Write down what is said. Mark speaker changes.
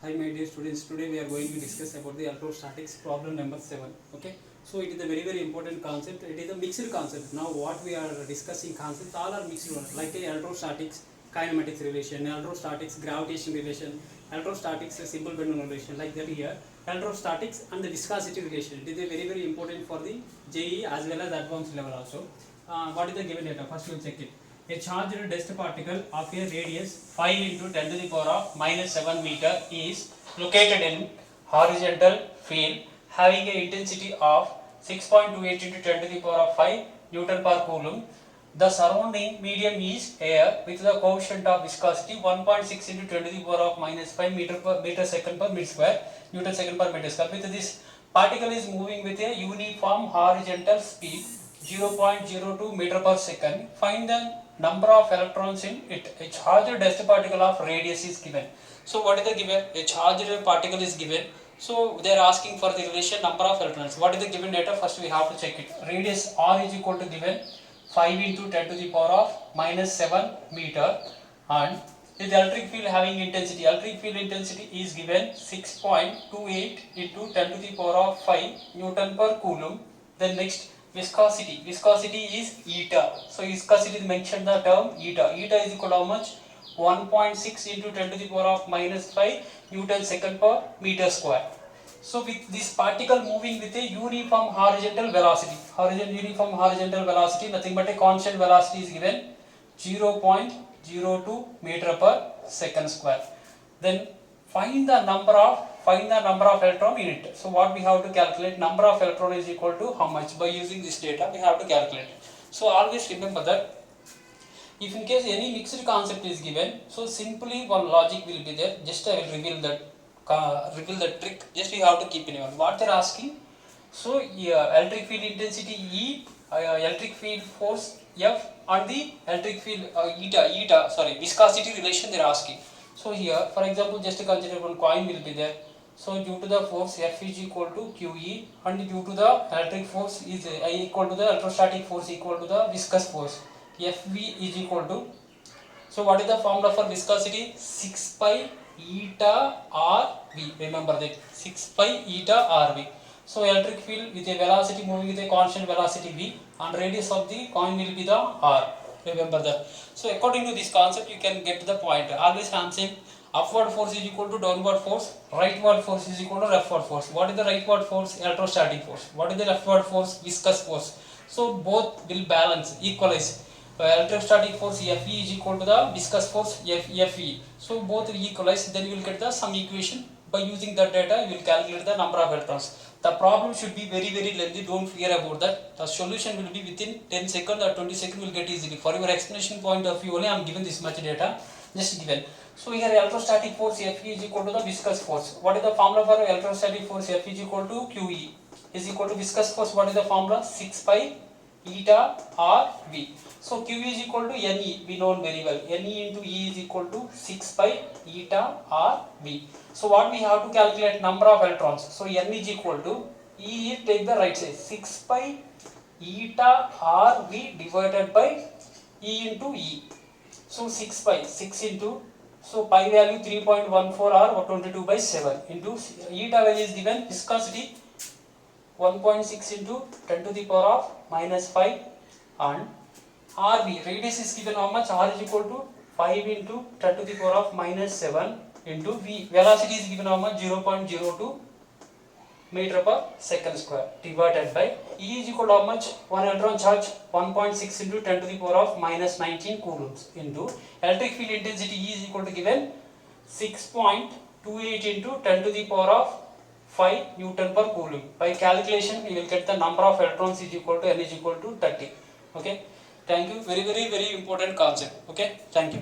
Speaker 1: Hi my dear students, today we are going to discuss about the electrostatics problem number 7. Okay, so it is a very important concept. It is a mixed concept. Now what we are discussing concepts all are mixed ones, like electrostatics kinematics relation, electrostatics gravitation relation, electrostatics simple bending relation, like that here. Electrostatics and the viscosity relation, it is a very important for the JEE as well as advanced level also. What is the given data? First we will check it. A charged dust particle of a radius 5 into 10 to the power of minus 7 meter is located in horizontal field having a intensity of 6.28 into 10 to the power of 5 Newton per coulomb. The surrounding medium is air with the coefficient of viscosity 1.6 into 10 to the power of minus 5 meter second per meter square, Newton second per meter square. With this particle is moving with a uniform horizontal speed 0.02 meter per second. Find the number of electrons in it. A charged dust particle of radius is given. So what is the given? A charged particle is given. So they are asking for the relation number of electrons. What is the given data? First we have to check it. Radius r is equal to given 5 into 10 to the power of minus 7 meter, and the electric field having intensity. Electric field intensity is given 6.28 into 10 to the power of 5 Newton per coulomb. Then next, viscosity. Viscosity is eta. So viscosity is mentioned the term eta. Eta is equal to how much? 1.6 into 10 to the power of minus 5 Newton second per meter square. So with this particle moving with a uniform horizontal velocity, uniform horizontal velocity, nothing but a constant velocity is given 0.02 meter per second square. Then find the number of electron in it. So what we have to calculate, number of electron is equal to how much? By using this data we have to calculate. So always remember that if in case any mixed concept is given, so simply one logic will be there. Just I will reveal the trick. Just you have to keep in mind what they are asking. So electric field intensity E, electric field force F, and the electric field viscosity relation they are asking. So here, for example, just consider one coin will be there. So due to the force F is equal to QE, and due to the electric force is equal to the electrostatic force equal to the viscous force, Fv is equal to. So what is the formula for viscosity? 6 pi eta Rv. Remember that 6 pi eta Rv. So electric field with a velocity moving with a constant velocity v, and radius of the coin will be the r. Remember that. So according to this concept, you can get the point. Always I am saying upward force is equal to downward force, rightward force is equal to leftward force. What is the rightward force? Electrostatic force. What is the leftward force? Viscous force. So both will balance, equalize. Electrostatic force Fe is equal to the viscous force Fe. So both will equalize, then you will get the some equation. By using that data, you will calculate the number of electrons. The problem should be very lengthy, don't fear about that. The solution will be within 10 seconds or 20 seconds, will get easily. For your explanation point of view only, I am given this much data, just given. So here electrostatic force Fe is equal to the viscous force. What is the formula for electrostatic force? Fe is equal to QE is equal to viscous force. What is the formula? 6 pi eta Rv. So Q is equal to Ne, we know very well. Ne into E is equal to 6 pi eta Rv. So what we have to calculate? Number of electrons. So N is equal to E is, take the right side, 6 pi eta Rv divided by E into E. So 6 pi, 6 into, so pi value 3.14 or 22 by 7 into eta value is given, viscosity 1.6 into 10 to the power of minus 5, and Rv, radius is given how much? R is equal to 5 into 10 to the power of minus 7 into V, velocity is given how much? 0.02 meter per second square divided by E is equal to how much? 1 electron charge 1.6 into 10 to the power of minus 19 coulombs into electric field intensity E is equal to given 6.28 into 10 to the power of 5 Newton per coulomb. By calculation, you will get the number of electrons is equal to N is equal to 30. Okay. Thank you. Very important concept. Okay. Thank you.